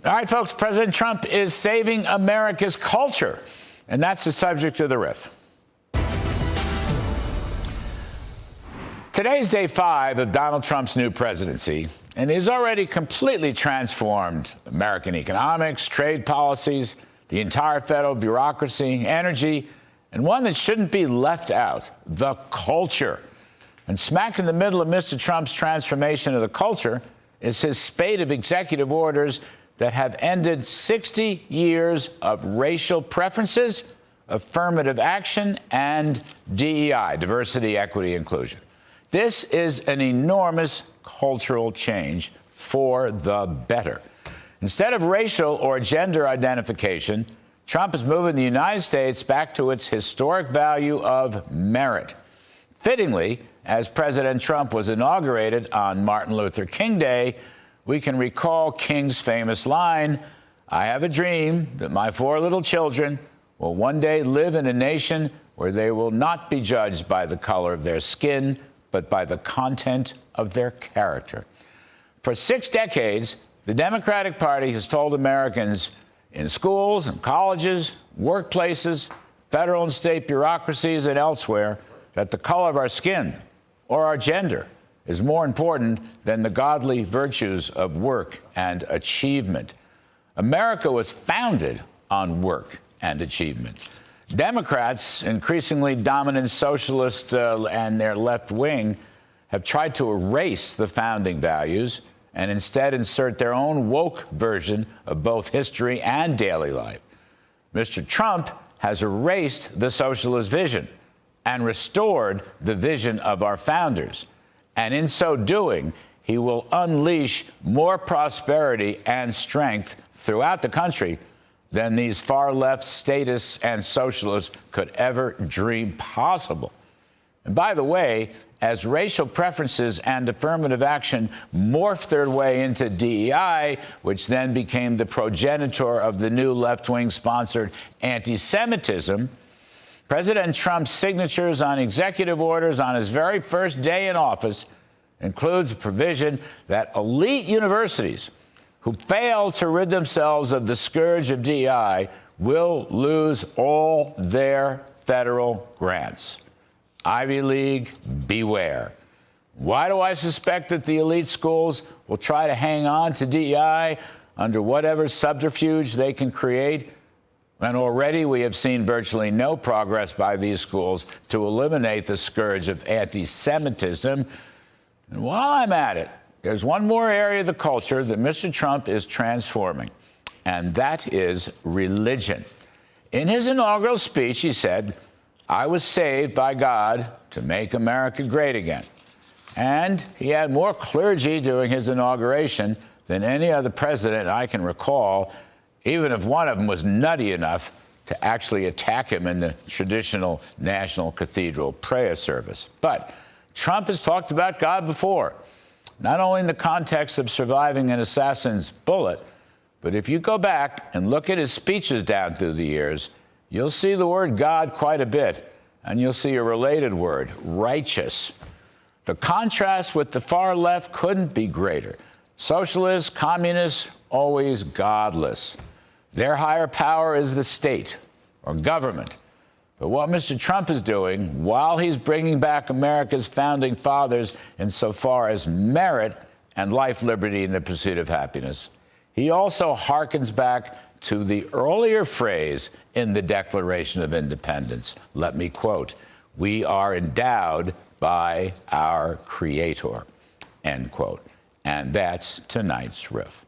All right, folks, President Trump is saving America's culture, and that's the subject of the riff. Today's day 5 of Donald Trump's new presidency, and he's already completely transformed American economics, trade policies, the entire federal bureaucracy, energy, and one that shouldn't be left out, the culture. And smack in the middle of Mr. Trump's transformation of the culture is his spate of executive orders that have ended 60 years of racial preferences, affirmative action, and DEI, diversity, equity, inclusion. This is an enormous cultural change for the better. Instead of racial or gender identification, Trump is moving the United States back to its historic value of merit. Fittingly, as President Trump was inaugurated on Martin Luther King Day, we can recall King's famous line, "I have a dream that my 4 little children will one day live in a nation where they will not be judged by the color of their skin, but by the content of their character." For 6 decades, the Democratic Party has told Americans in schools and colleges, workplaces, federal and state bureaucracies, and elsewhere that the color of our skin or our gender is more important than the godly virtues of work and achievement. America was founded on work and achievement. Democrats, increasingly dominant socialists and their left wing, have tried to erase the founding values and instead insert their own woke version of both history and daily life. Mr. Trump has erased the socialist vision and restored the vision of our founders. And in so doing, he will unleash more prosperity and strength throughout the country than these far-left statists and socialists could ever dream possible. And by the way, as racial preferences and affirmative action morphed their way into DEI, which then became the progenitor of the new left-wing sponsored anti-Semitism, President Trump's signatures on executive orders on his very first day in office includes a provision that elite universities who fail to rid themselves of the scourge of DEI will lose all their federal grants. Ivy League, beware. Why do I suspect that the elite schools will try to hang on to DEI under whatever subterfuge they can create? And already we have seen virtually no progress by these schools to eliminate the scourge of anti-Semitism. And while I'm at it, there's one more area of the culture that Mr. Trump is transforming, and that is religion. In his inaugural speech, he said, "I was saved by God to make America great again." And he had more clergy during his inauguration than any other president I can recall, even if one of them was nutty enough to actually attack him in the traditional National Cathedral prayer service. But Trump has talked about God before, not only in the context of surviving an assassin's bullet, but if you go back and look at his speeches down through the years, you'll see the word God quite a bit, and you'll see a related word, righteous. The contrast with the far left couldn't be greater. Socialists, communists, always godless. Their higher power is the state or government. But what Mr. Trump is doing, while he's bringing back America's founding fathers insofar as merit and life, liberty, and the pursuit of happiness, he also harkens back to the earlier phrase in the Declaration of Independence. Let me quote, "We are endowed by our Creator," end quote. And that's tonight's riff.